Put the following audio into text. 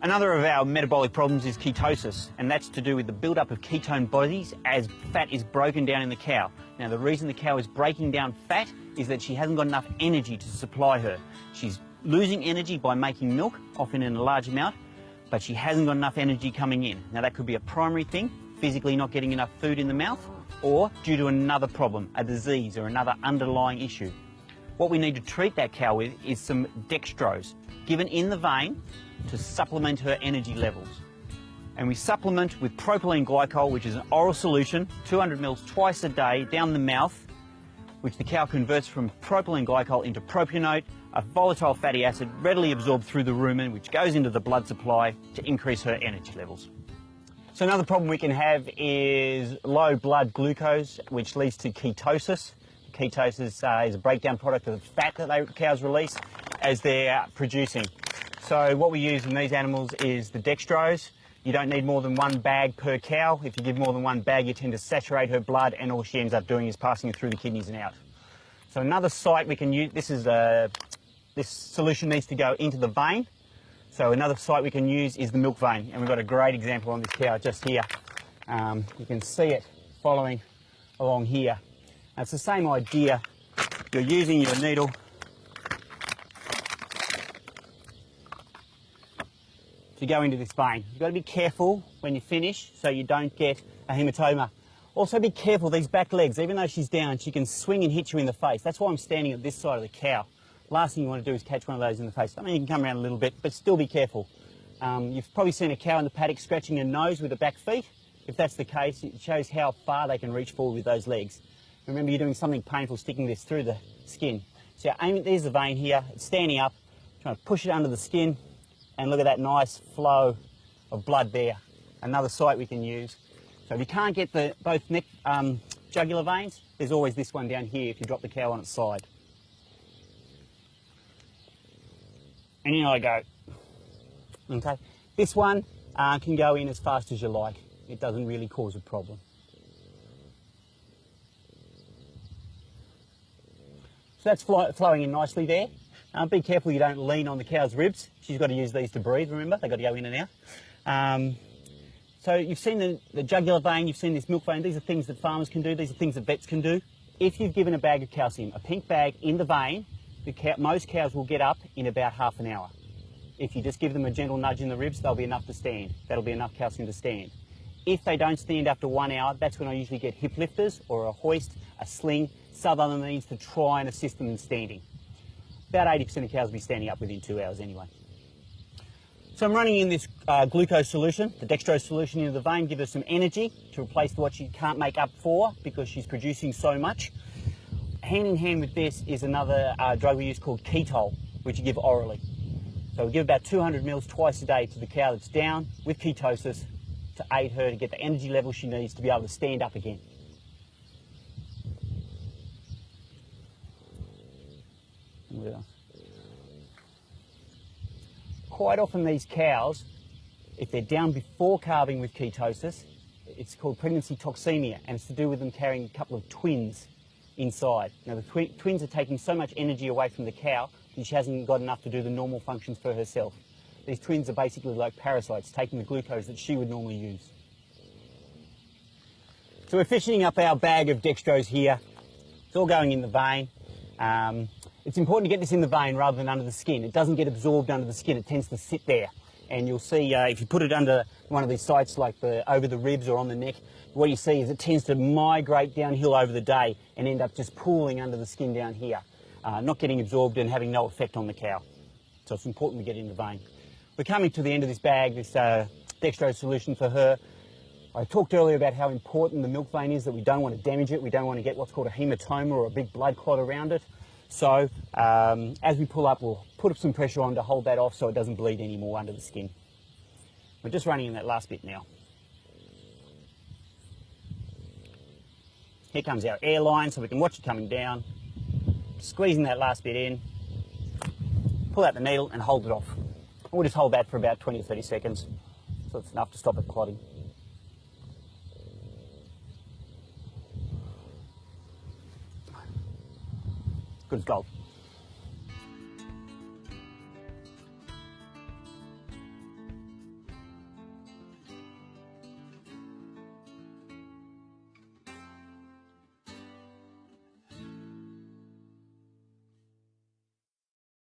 Another of our metabolic problems is ketosis, and that's to do with the buildup of ketone bodies as fat is broken down in the cow. Now, the reason the cow is breaking down fat is that she hasn't got enough energy to supply her. She's losing energy by making milk, often in a large amount, but she hasn't got enough energy coming in. Now, that could be a primary thing, physically not getting enough food in the mouth, or due to another problem, a disease or another underlying issue. What we need to treat that cow with is some dextrose, given in the vein to supplement her energy levels. And we supplement with propylene glycol, which is an oral solution, 200 mils twice a day down the mouth, which the cow converts from propylene glycol into propionate, a volatile fatty acid readily absorbed through the rumen, which goes into the blood supply to increase her energy levels. So another problem we can have is low blood glucose, which leads to ketosis. Ketosis is a breakdown product of the fat that cows release as they're producing. So what we use in these animals is the dextrose. You don't need more than 1 bag per cow. If you give more than 1 bag, you tend to saturate her blood, and all she ends up doing is passing it through the kidneys and out. So another site we can use, this solution needs to go into the vein. So another site we can use is the milk vein, and we've got a great example on this cow just here. You can see it following along here. And it's the same idea. You're using your needle to go into this vein. You've got to be careful when you finish so you don't get a hematoma. Also be careful, these back legs, even though she's down, she can swing and hit you in the face. That's why I'm standing at this side of the cow. Last thing you want to do is catch one of those in the face. I mean, you can come around a little bit, but still be careful. You've probably seen a cow in the paddock scratching her nose with her back feet. If that's the case, it shows how far they can reach forward with those legs. Remember, you're doing something painful, sticking this through the skin. So there's the vein here, it's standing up, trying to push it under the skin, and look at that nice flow of blood there. Another site we can use. So if you can't get both neck jugular veins, there's always this one down here if you drop the cow on its side. And in I go. Okay, this one can go in as fast as you like. It doesn't really cause a problem. So that's flowing in nicely there. Be careful you don't lean on the cow's ribs. She's got to use these to breathe, remember? They've got to go in and out. So you've seen the jugular vein, you've seen this milk vein. These are things that farmers can do. These are things that vets can do. If you've given a bag of calcium, a pink bag in the vein, most cows will get up in about half an hour. If you just give them a gentle nudge in the ribs, they'll be enough to stand. That'll be enough calcium to stand. If they don't stand after 1 hour, that's when I usually get hip lifters or a hoist, a sling, some other means to try and assist them in standing. About 80% of cows will be standing up within 2 hours anyway. So I'm running in this glucose solution, the dextrose solution into the vein, give her some energy to replace what she can't make up for because she's producing so much. Hand in hand with this is another drug we use called ketol, which you give orally. So we give about 200 mils twice a day to the cow that's down with ketosis to aid her to get the energy level she needs to be able to stand up again. Quite often these cows, if they're down before calving with ketosis, it's called pregnancy toxemia, and it's to do with them carrying a couple of twins inside. Now the twins are taking so much energy away from the cow that she hasn't got enough to do the normal functions for herself. These twins are basically like parasites, taking the glucose that she would normally use. So we're fishing up our bag of dextrose here. It's all going in the vein. It's important to get this in the vein rather than under the skin. It doesn't get absorbed under the skin, it tends to sit there. And you'll see if you put it under one of these sites like over the ribs or on the neck, what you see is it tends to migrate downhill over the day and end up just pooling under the skin down here, not getting absorbed and having no effect on the cow. So it's important we get it in the vein. We're coming to the end of this bag, this dextrose solution for her. I talked earlier about how important the milk vein is, that we don't want to damage it, we don't want to get what's called a hematoma or a big blood clot around it. So as we pull up, we'll put up some pressure on to hold that off so it doesn't bleed anymore under the skin. We're just running in that last bit now. Here comes our air line so we can watch it coming down. Squeezing that last bit in, pull out the needle and hold it off. And we'll just hold that for about 20 or 30 seconds, so it's enough to stop it clotting. Good as gold.